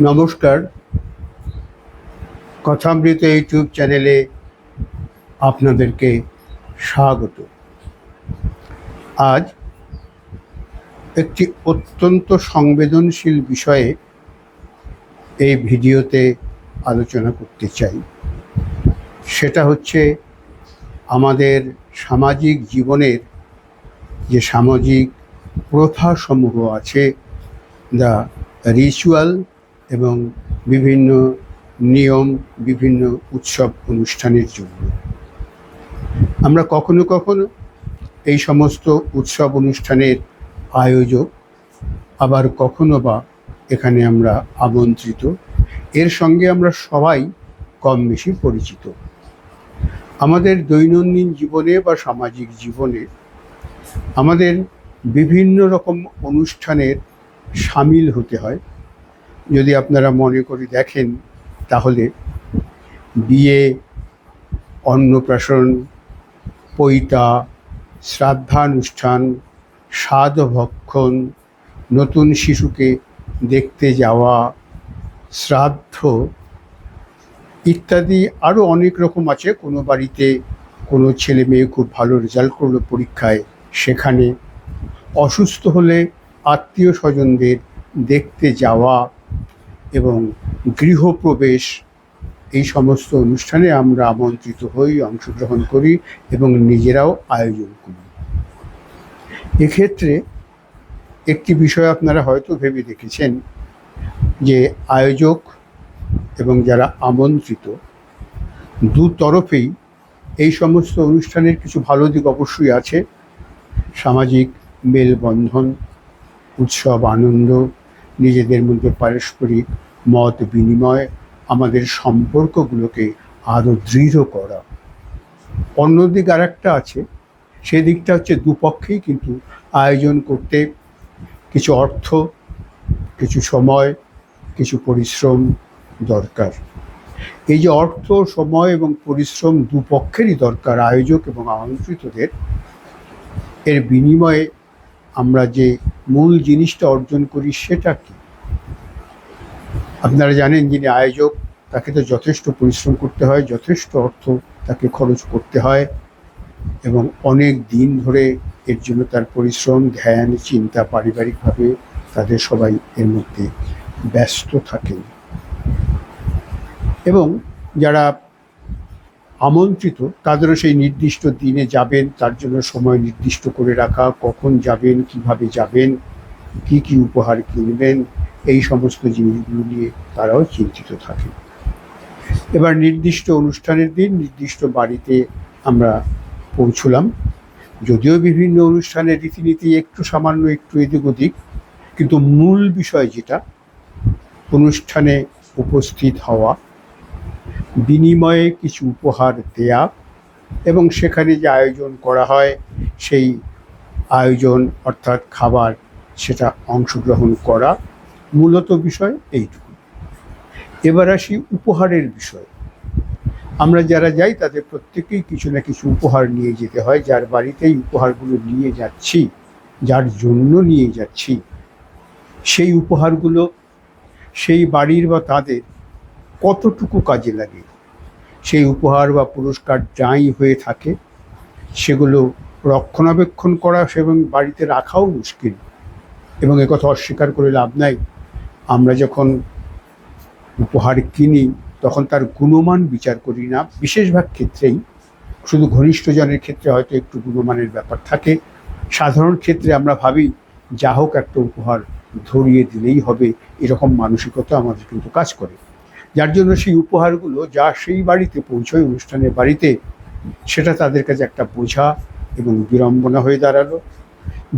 নমস্কার, কথামৃত ইউটিউব চ্যানেলে আপনাদেরকে স্বাগত। আজ একটি অত্যন্ত সংবেদনশীল বিষয়ে এই ভিডিওতে আলোচনা করতে চাই। সেটা হচ্ছে আমাদের সামাজিক জীবনের যে সামাজিক প্রথাসমূহ আছে, দ্য রিচুয়াল এবং বিভিন্ন নিয়ম, বিভিন্ন উৎসব অনুষ্ঠানের জন্য আমরা কখনো কখনো এই সমস্ত উৎসব অনুষ্ঠানের আয়োজক, আবার কখনো বা এখানে আমরা আমন্ত্রিত। এর সঙ্গে আমরা সবাই কম বেশি পরিচিত। আমাদের দৈনন্দিন জীবনে বা সামাজিক জীবনে আমাদের বিভিন্ন রকম অনুষ্ঠানের সামিল হতে হয়। যদি আপনারা মনে করে দেখেন তাহলে বিয়ে, অন্নপ্রাশন, পৈতা, শ্রাদ্ধানুষ্ঠান, সাধভক্ষণ, নতুন শিশুকে দেখতে যাওয়া, শ্রাদ্ধ ইত্যাদি আরও অনেক রকম আছে। কোনো বাড়িতে কোনো ছেলে মেয়ে খুব ভালো রেজাল্ট করলো পরীক্ষায়, সেখানে অসুস্থ হলে আত্মীয় স্বজনদের দেখতে যাওয়া এবং গৃহপ্রবেশ, এই সমস্ত অনুষ্ঠানে আমরা আমন্ত্রিত হই, অংশগ্রহণ করি এবং নিজেরাও আয়োজন করি। এক্ষেত্রে একটি বিষয় আপনারা হয়তো ভেবে দেখেছেন যে আয়োজক এবং যারা আমন্ত্রিত দু তরফেই এই সমস্ত অনুষ্ঠানের কিছু ভালো দিক অবশ্যই আছে। সামাজিক মেলবন্ধন, উৎসব, আনন্দ, নিজেদের মধ্যে পারস্পরিক মত বিনিময়, আমাদের সম্পর্কগুলোকে আরও দৃঢ় করা। অন্যদিক আর একটা আছে, সেদিকটা হচ্ছে দুপক্ষেই কিন্তু আয়োজন করতে কিছু অর্থ, কিছু সময়, কিছু পরিশ্রম দরকার। এই যে অর্থ, সময় এবং পরিশ্রম দুপক্ষেরই দরকার আয়োজক এবং আমন্ত্রিতদের, এর বিনিময়ে আমরা যে মূল জিনিসটা অর্জন করি সেটা কি? আপনারা জানেন, যিনি আয়োজক তাকে তো যথেষ্ট পরিশ্রম করতে হয়, যথেষ্ট অর্থ তাকে খরচ করতে হয় এবং অনেক দিন ধরে এর জন্য তার পরিশ্রম, ধ্যান, চিন্তা, পারিবারিকভাবে তাদের সবাই এর মধ্যে ব্যস্ত থাকেন। এবং যারা আমন্ত্রিত তাদেরও সেই নির্দিষ্ট দিনে যাবেন, তার জন্য সময় নির্দিষ্ট করে রাখা, কখন যাবেন, কিভাবে যাবেন, কি কি উপহার কিনবেন, এই সমস্ত জিনিসগুলো নিয়ে তারাও চিন্তিত থাকেন। এবার নির্দিষ্ট অনুষ্ঠানের দিন নির্দিষ্ট বাড়িতে আমরা পৌঁছলাম। যদিও বিভিন্ন অনুষ্ঠানের রীতিনীতি একটু সামান্য একটু এদিক ওদিক, কিন্তু মূল বিষয় যেটা, অনুষ্ঠানে উপস্থিত হওয়া, বিনিময়ে কিছু উপহার দেয়া এবং সেখানে যে আয়োজন করা হয় সেই আয়োজন অর্থাৎ খাবার, সেটা অংশগ্রহণ করা, মূলত বিষয় এইটুকু। এবার আসি উপহারের বিষয়। আমরা যারা যাই তাদের প্রত্যেকেই কিছু না কিছু উপহার নিয়ে যেতে হয়। যার বাড়িতেই উপহারগুলো নিয়ে যাচ্ছি, যার জন্য নিয়ে যাচ্ছি, সেই উপহারগুলো সেই বাড়ির বা তাদের কতটুকু কাজে লাগে, সেই উপহার বা পুরস্কার যাই হয়ে থাকে সেগুলো রক্ষণাবেক্ষণ করা এবং বাড়িতে রাখাও মুশকিল। এবং একথা অস্বীকার করে লাভ নাই। আমরা যখন উপহার কিনি তখন তার গুণমান বিচার করি না, বেশিরভাগ ক্ষেত্রেই। শুধু ঘনিষ্ঠজনের ক্ষেত্রে হয়তো একটু গুণমানের ব্যাপার থাকে। সাধারণ ক্ষেত্রে আমরা ভাবি যা হোক একটা উপহার ধরিয়ে দিলেই হবে, এরকম মানসিকতা আমাদের কিন্তু কাজ করে। যার জন্য সেই উপহারগুলো যা সেই বাড়িতে পৌঁছয়, অনুষ্ঠানের বাড়িতে, সেটা তাদের কাছে একটা বোঝা এবং বিড়ম্বনা হয়ে দাঁড়ালো।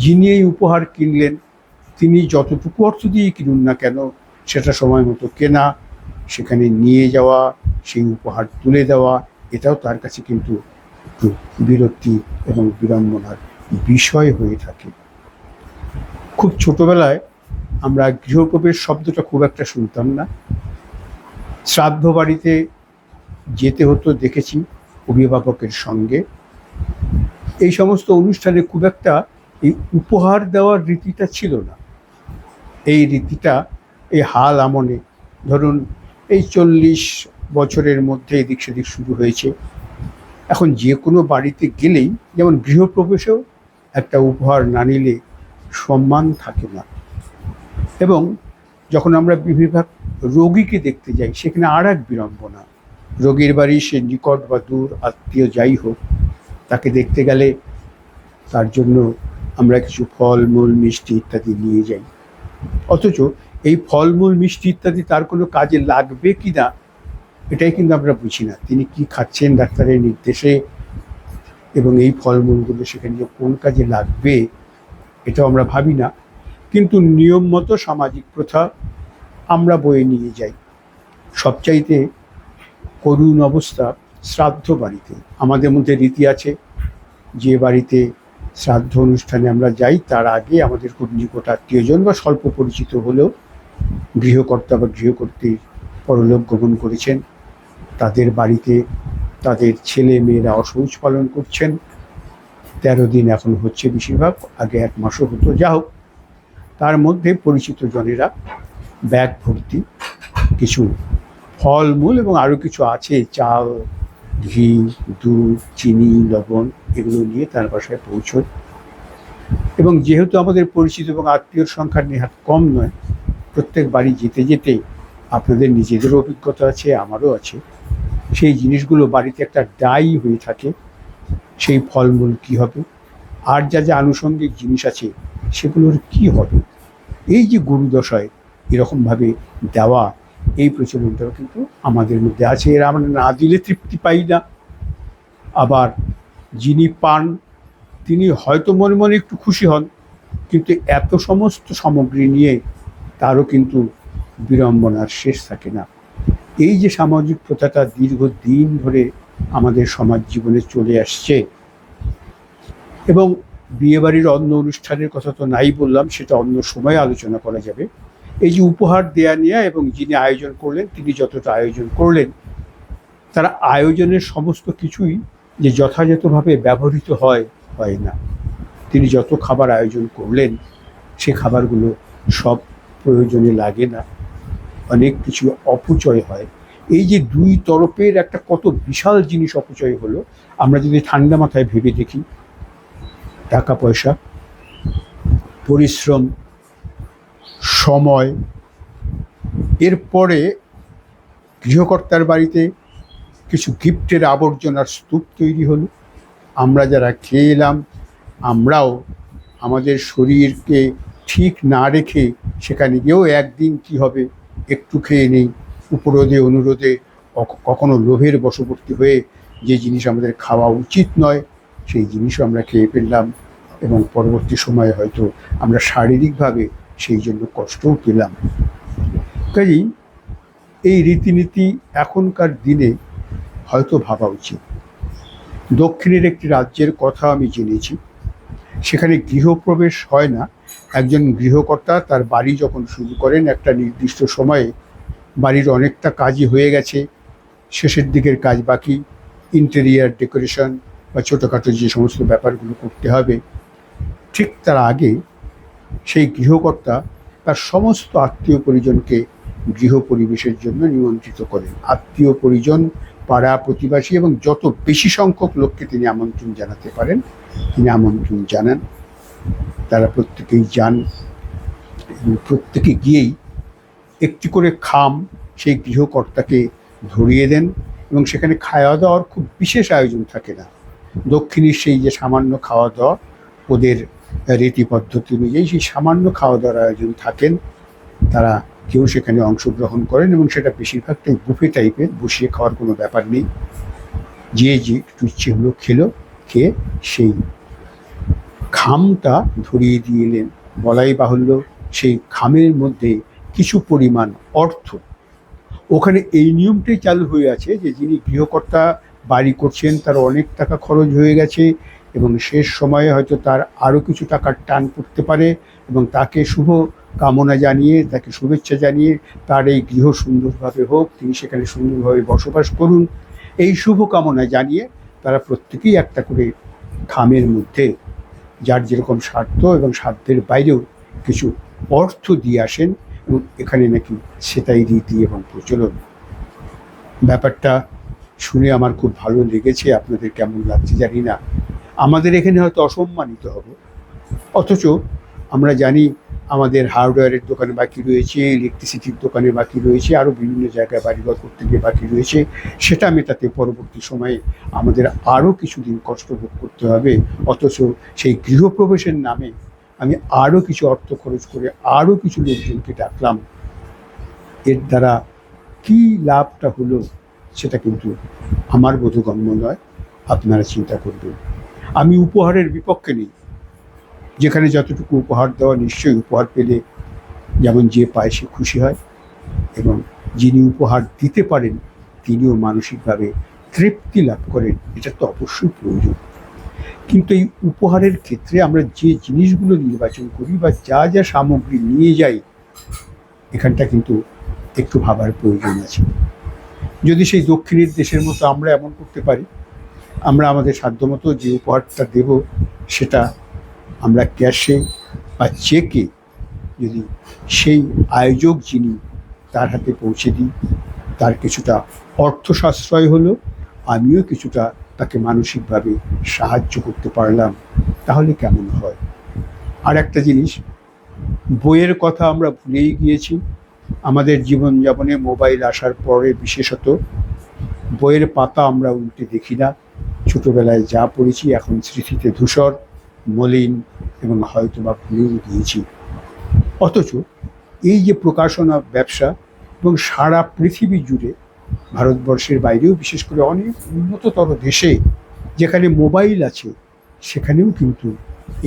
যিনি এই উপহার কিনলেন তিনি যতটুকু অর্থ দিয়ে কিনুন না কেন, সেটা সময় মতো কেনা, সেখানে নিয়ে যাওয়া, সেই উপহার তুলে দেওয়া, এটাও তার কাছে কিন্তু একটু বিরক্তি এবং বিড়ম্বনার বিষয় হয়ে থাকে। খুব ছোটবেলায় আমরা গৃহপ্রবেশ শব্দটা খুব একটা শুনতাম না। শ্রাদ্ধ বাড়িতে যেতে হতো দেখেছি অভিভাবকের সঙ্গে। এই সমস্ত অনুষ্ঠানে খুব একটা এই উপহার দেওয়ার রীতিটা ছিল না। এই রীতিটা এই হাল আমলে ধরুন এই 40 বছরের মধ্যে এদিক সেদিক শুরু হয়েছে। এখন যে কোনো বাড়িতে গেলেই যেমন গৃহপ্রবেশেও একটা উপহার না নিলে সম্মান থাকে না। এবং যখন আমরা বেশিরভাগ রোগীকে দেখতে যাই সেখানে আর এক বিড়ম্বনা, রোগীর বাড়ি সে নিকট বা দূর আত্মীয় যাই হোক, তাকে দেখতে গেলে তার জন্য আমরা কিছু ফলমূল মিষ্টি ইত্যাদি নিয়ে যাই, অথচ এই ফলমূল মিষ্টি ইত্যাদি তার কোনো কাজে লাগবে কি না এটাই কিন্তু আমরা বুঝি না। তিনি কি খাচ্ছেন ডাক্তারের নির্দেশে, এবং এই ফলমূলগুলো সেখানে যে কোন কাজে লাগবে এটাও আমরা ভাবি না, কিন্তু নিয়ম মতো সামাজিক প্রথা আমরা বয়ে নিয়ে যাই। সবচাইতে করুণ অবস্থা শ্রাদ্ধ বাড়িতে। আমাদের মধ্যে রীতি আছে, যে বাড়িতে শ্রাদ্ধ অনুষ্ঠানে আমরা যাই তার আগে আমাদের খুব নিকট আত্মীয়জন বা স্বল্প পরিচিত হলেও গৃহকর্তা বা গৃহকর্ত্রীর পরলোক গমন করেছেন, তাদের বাড়িতে তাদের ছেলে মেয়েরা অশৌচ পালন করছেন। 13 দিন এখন হচ্ছে বেশিরভাগ, আগে 1 মাসও হতো। যা হোক, তার মধ্যে পরিচিত জনেরা ব্যাগ ভর্তি কিছু ফলমূল এবং আরও কিছু আছে, চাল, ঘি, দুধ, চিনি, লবণ, এগুলো নিয়ে তার বাসায় পৌঁছয়। এবং যেহেতু আমাদের পরিচিত এবং আত্মীয়র সংখ্যা নেহাত কম নয়, প্রত্যেক বাড়ি যেতে যেতে আপনাদের নিজেদেরও অভিজ্ঞতা আছে, আমারও আছে, সেই জিনিসগুলো বাড়িতে একটা দায়ী হয়ে থাকে। সেই ফলমূল কী হবে, আর যা যা আনুষঙ্গিক জিনিস আছে সেগুলোর কি হবে, এই যে গুরুদশায় এরকমভাবে দেওয়া, এই প্রচলনটাও কিন্তু আমাদের মধ্যে আছে। এরা আমরা না দিলে তৃপ্তি পাই না, আবার যিনি পান তিনি হয়তো মনে মনে একটু খুশি হন, কিন্তু এত সমস্ত সামগ্রী নিয়ে তারও কিন্তু বিড়ম্বনার শেষ থাকে না। এই যে সামাজিক প্রথাটা দীর্ঘদিন ধরে আমাদের সমাজ জীবনে চলে আসছে, এবং বিয়েবাড়ির অন্য অনুষ্ঠানের কথা তো নাই বললাম, সেটা অন্য সময়ে আলোচনা করা যাবে। এই যে উপহার দেয়া নেয়া এবং যিনি আয়োজন করলেন তিনি যতটা আয়োজন করলেন, তারা আয়োজনের সমস্ত কিছুই যে যথাযথভাবে ব্যবহৃত হয় না। তিনি যত খাবার আয়োজন করলেন সে খাবারগুলো সব প্রয়োজনে লাগে না, অনেক কিছু অপচয় হয়। এই যে দুই তরফের একটা কত বিশাল জিনিস অপচয় হলো, আমরা যদি ঠান্ডা মাথায় ভেবে দেখি, টাকা পয়সা, পরিশ্রম, সময়, এরপরে গৃহকর্তার বাড়িতে কিছু গিফটের আবর্জনার স্তূপ তৈরি হলো। আমরা যারা খেয়ে এলাম, আমরাও আমাদের শরীরকে ঠিক না রেখে সেখানে গিয়েও একদিন কি হবে একটু খেয়ে নেই, উপরোধে অনুরোধে, কখনো লোভের বশবর্তী হয়ে যে জিনিস আমাদের খাওয়া উচিত নয় সেই জিনিসও আমরা খেয়ে ফেললাম, এবং পরবর্তী সময়ে হয়তো আমরা শারীরিকভাবে সেই জন্য কষ্টও পেলাম। কাজেই এই রীতিনীতি এখনকার দিনে হয়তো ভাবা উচিত। দক্ষিণের একটি রাজ্যের কথা আমি জেনেছি, সেখানে গৃহপ্রবেশ হয় না। একজন গৃহকর্তা তার বাড়ি যখন শুরু করেন, একটা নির্দিষ্ট সময়ে বাড়ির অনেকটা কাজই হয়ে গেছে, শেষের দিকের কাজ বাকি, ইন্টেরিয়ার ডেকোরেশন বা ছোটোখাটো যে সমস্ত ব্যাপারগুলো করতে হবে, ঠিক তার আগে সেই গৃহকর্তা তার সমস্ত আত্মীয় পরিজনকে গৃহ পরিবেশের জন্য নিমন্ত্রিত করেন। আত্মীয় পরিজন, পাড়া প্রতিবেশী এবং যত বেশি সংখ্যক লোককে তিনি আমন্ত্রণ জানাতে পারেন তিনি আমন্ত্রণ জানান। তারা প্রত্যেকেই যান, এবং প্রত্যেকে গিয়েই একটি করে খাম সেই গৃহকর্তাকে ধরিয়ে দেন, এবং সেখানে খাওয়া দাওয়ার খুব বিশেষ আয়োজন থাকে না। দক্ষিণের সেই যে সামান্য খাওয়া দাওয়া, ওদের রীতি পদ্ধতি অনুযায়ী সেই সামান্য খাওয়া দাওয়ার আয়োজন থাকেন। তারা কেউ সেখানে অংশগ্রহণ করেন, এবং সেটা বেশিরভাগটাই বুফে টাইপের, বসিয়ে খাওয়ার কোনো ব্যাপার নেই। যে একটু ইচ্ছে হলো খেলো, খেয়ে সেই খামটা ধরিয়ে দিয়ে এলেন। বলাই বাহুল্য সেই খামের মধ্যে কিছু পরিমাণ অর্থ, ওখানে এই নিয়মটাই চালু হয়ে আছে যে যিনি গৃহকর্তা বাড়ি করছেন তার অনেক টাকা খরচ হয়ে গেছে, এবং শেষ সময়ে হয়তো তার আরও কিছু টাকার টান পড়তে পারে, এবং তাকে শুভ কামনা জানিয়ে, তাকে শুভেচ্ছা জানিয়ে তার এই গৃহ সুন্দরভাবে হোক, তিনি সেখানে সুন্দরভাবে বসবাস করুন, এই শুভ কামনা জানিয়ে তারা প্রত্যেকেই একটা করে খামের মধ্যে যার যেরকম সাধ্য এবং সাধ্যের বাইরেও কিছু অর্থ দিয়ে আসেন, এবং এখানে নাকি সেটাই রীতি এবং প্রচলন। ব্যাপারটা শুনে আমার খুব ভালো লেগেছে, আপনাদের কেমন লাগছে জানি না। আমাদের এখানে হয়তো অসম্মানিত হব, অথচ আমরা জানি আমাদের হার্ডওয়্যারের দোকানে বাকি রয়েছে, ইলেকট্রিসিটির দোকানে বাকি রয়েছে, আরও বিভিন্ন জায়গায় বাড়িঘর করতে গিয়ে বাকি রয়েছে। সেটা মেটাতে পরবর্তী সময়ে আমাদের আরও কিছুদিন কষ্ট ভোগ করতে হবে, অথচ সেই গৃহপ্রবেশের নামে আমি আরও কিছু অর্থ খরচ করে আরও কিছু লোকজনকে ডাকলাম। এর দ্বারা কী লাভটা হলো সেটা কিন্তু আমার বোধগম্য নয়, আপনারা চিন্তা করবেন। আমি উপহারের বিপক্ষে নেই, যেখানে যতটুকু উপহার দেওয়া, নিশ্চয়ই উপহার পেলে যেমন যে পায় সে খুশি হয়, এবং যিনি উপহার দিতে পারেন তিনিও মানসিকভাবে তৃপ্তি লাভ করেন, এটা তো অবশ্যই প্রয়োজন। কিন্তু এই উপহারের ক্ষেত্রে আমরা যে জিনিসগুলো নির্বাচন করি বা যা যা সামগ্রী নিয়ে যাই, এখানটা কিন্তু একটু ভাবার প্রয়োজন আছে। যদি সেই দক্ষিণের দেশের মতো আমরা এমন করতে পারি, আমরা আমাদের সাধ্যমতো যে উপহারটা দেব সেটা আমরা ক্যাশে বা চেকে যদি সেই আয়োজক যিনি তার হাতে পৌঁছে দিই, তার কিছুটা অর্থ সাশ্রয় হলো, আমিও কিছুটা তাকে মানসিকভাবে সাহায্য করতে পারলাম, তাহলে কেমন হয়। আর একটা জিনিস, বইয়ের কথা আমরা ভুলেই গিয়েছি। আমাদের জীবনযাপনে মোবাইল আসার পরে বিশেষত বইয়ের পাতা আমরা উল্টে দেখি না। ছোটোবেলায় যা পড়েছি এখন স্মৃতিতে ধূসর, মলিন এবং হয়তো বা ভুলেও গিয়েছি। অথচ এই যে প্রকাশনা ব্যবসা, এবং সারা পৃথিবী জুড়ে, ভারতবর্ষের বাইরেও বিশেষ করে অনেক উন্নততর দেশে যেখানে মোবাইল আছে, সেখানেও কিন্তু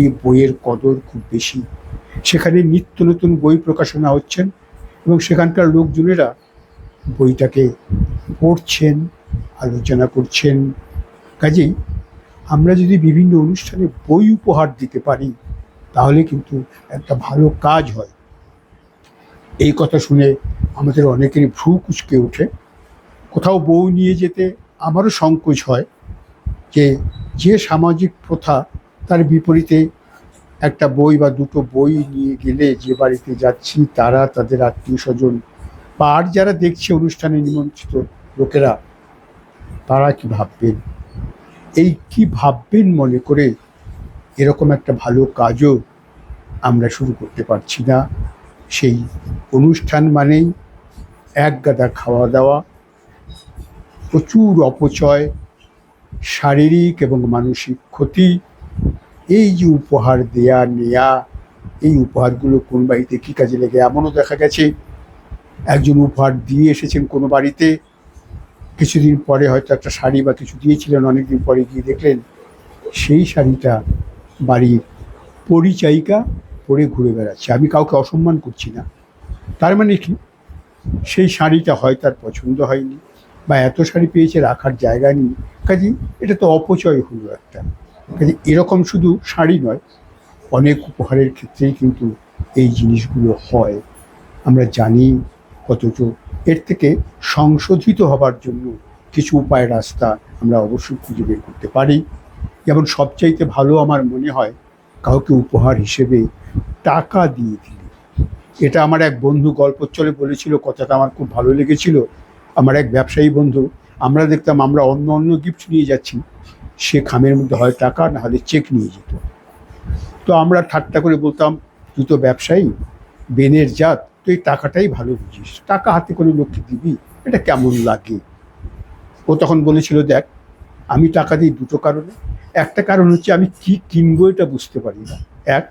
এই বইয়ের কদর খুব বেশি। সেখানে নিত্য নতুন বই প্রকাশনা হচ্ছেন এবং সেখানকার লোকজনেরা বইটাকে পড়ছেন, আলোচনা করছেন। কাজেই আমরা যদি বিভিন্ন অনুষ্ঠানে বই উপহার দিতে পারি, তাহলে কিন্তু একটা ভালো কাজ হয়। এই কথা শুনে আমাদের অনেকেরই ভ্রু কুঁচকে ওঠে। কোথাও বউ নিয়ে যেতে আমারও সংকোচ হয়, যে সামাজিক প্রথা তার বিপরীতে একটা বই বা দুটো বই নিয়ে গেলে যে বাড়িতে যাচ্ছি তারা, তাদের আত্মীয় স্বজন বা আর যারা দেখছে অনুষ্ঠানে নিমন্ত্রিত লোকেরা, তারা কি ভাববেন। এই কি ভাববেন মনে করে এরকম একটা ভালো কাজও আমরা শুরু করতে পারছি না। সেই অনুষ্ঠান মানেই একগাদা খাওয়া দাওয়া, প্রচুর অপচয়, শারীরিক এবং মানসিক ক্ষতি। এই যে উপহার দেয়া নেয়া, এই উপহারগুলো কোন বাড়িতে কী কাজে লেগে, এমনও দেখা গেছে একজন উপহার দিয়ে এসেছেন কোনো বাড়িতে, কিছুদিন পরে হয়তো একটা শাড়ি বা কিছু দিয়েছিলেন, অনেকদিন পরে গিয়ে দেখলেন সেই শাড়িটা বাড়ির পরিচায়িকা পরে ঘুরে বেড়াচ্ছে। আমি কাউকে অসম্মান করছি না, তার মানে কি সেই শাড়িটা হয় তার পছন্দ হয়নি, বা এত শাড়ি পেয়েছে রাখার জায়গা নেই। কাজে এটা তো অপচয় হলো একটা। কাজে এরকম শুধু শাড়ি নয়, অনেক উপহারের ক্ষেত্রেই কিন্তু এই জিনিসগুলো হয়, আমরা জানি। অথচ এর থেকে সংশোধিত হবার জন্য কিছু উপায়, রাস্তা আমরা অবশ্যই খুঁজে বের করতে পারি। যেমন সবচাইতে ভালো আমার মনে হয় কাউকে উপহার হিসেবে টাকা দিয়ে দিলে। এটা আমার এক বন্ধু গল্পচ্ছলে বলেছিল, কথাটা আমার খুব ভালো লেগেছিল। আমার এক ব্যবসায়ী বন্ধু, আমরা দেখতাম আমরা অন্য অন্য গিফট নিয়ে যাচ্ছি, সে খামের মধ্যে হয় টাকা, না হলে চেক নিয়ে যেত। তো আমরা ঠাট্টা করে বলতাম, তুই তো ব্যবসায়ী, বেনের জাত, তুই টাকাটাই ভালো বুঝিস, টাকা হাতে করে লোককে দিবি, এটা কেমন লাগে। ও তখন বলেছিল, দেখ আমি টাকা দিই দুটো কারণে। একটা কারণ হচ্ছে আমি কি কিনবো এটা বুঝতে পারি না, এক।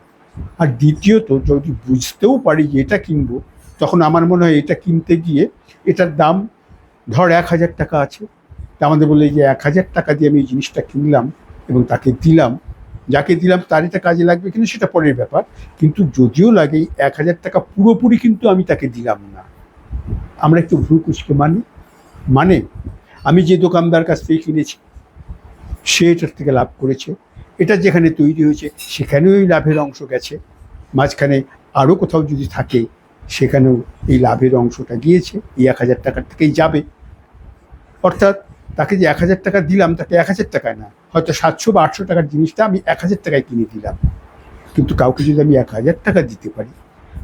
আর দ্বিতীয়ত যদি বুঝতেও পারি যে এটা কিনবো, তখন আমার মনে হয় এটা কিনতে গিয়ে এটার দাম ধর 1,000 টাকা আছে, তা আমাদের বলে যে 1,000 টাকা দিয়ে আমি এই জিনিসটা কিনলাম এবং তাকে দিলাম, যাকে দিলাম তার এটা কাজে লাগবে কিন্তু সেটা পরের ব্যাপার। কিন্তু যদিও লাগে 1,000 টাকা পুরোপুরি কিন্তু আমি তাকে দিলাম না। আমরা একটু ভ্রু কুঁচকে মানে আমি যে দোকানদার কাছ থেকে কিনেছি সে এটার থেকে লাভ করেছে, এটা যেখানে তৈরি হয়েছে সেখানেও এই লাভের অংশ গেছে, মাঝখানে আরও কোথাও যদি থাকে সেখানেও এই লাভের অংশটা গিয়েছে, এই 1,000 টাকার থেকেই যাবে। অর্থাৎ তাকে যে 1,000 টাকা দিলাম, তাকে 1,000 টাকায় না, হয়তো 700 বা 800 টাকার জিনিসটা আমি 1,000 টাকায় কিনে দিলাম। কিন্তু কাউকে যদি আমি 1,000 টাকা দিতে পারি,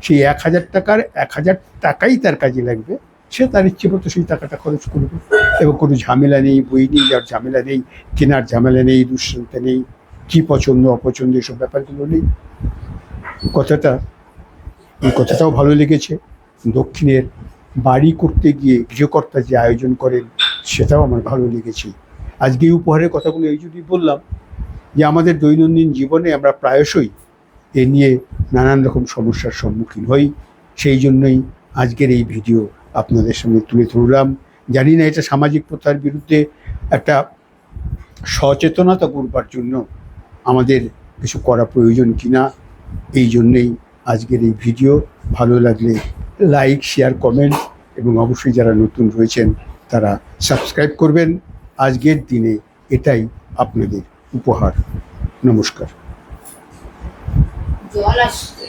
সেই 1,000 টাকার 1,000 টাকাই তার কাজে লাগবে, সে তার ইচ্ছে মতো সেই টাকাটা খরচ করবে, এবং কোনো ঝামেলা নেই, বই নিয়ে যাওয়ার ঝামেলা নেই, কেনার ঝামেলা নেই, দুশ্চিন্তা নেই, কী পছন্দ অপছন্দ এসব ব্যাপারগুলো নেই। এই কথাটাও ভালো লেগেছে। দক্ষিণের বাড়ি করতে গিয়ে গৃহকর্তা যে আয়োজন করেন সেটাও আমার ভালো লেগেছে। আজকে এই উপহারের কথাগুলো এই জন্যই বললাম যে আমাদের দৈনন্দিন জীবনে আমরা প্রায়শই এ নিয়ে নানান রকম সমস্যার সম্মুখীন হই। সেই জন্যই আজকের এই ভিডিও আপনাদের সামনে তুলে ধরলাম। জানি না এটা সামাজিক প্রথার বিরুদ্ধে একটা সচেতনতা করবার জন্য আমাদের কিছু করা প্রয়োজন কিনা, এই জন্যেই আজকের এই ভিডিও। ভালো লাগলে লাইক, শেয়ার, কমেন্ট, এবং অবশ্যই যারা নতুন রয়েছেন তারা সাবস্ক্রাইব করবেন। আজকের দিনে এটাই আপনাদের উপহার। নমস্কার। জল আসছে।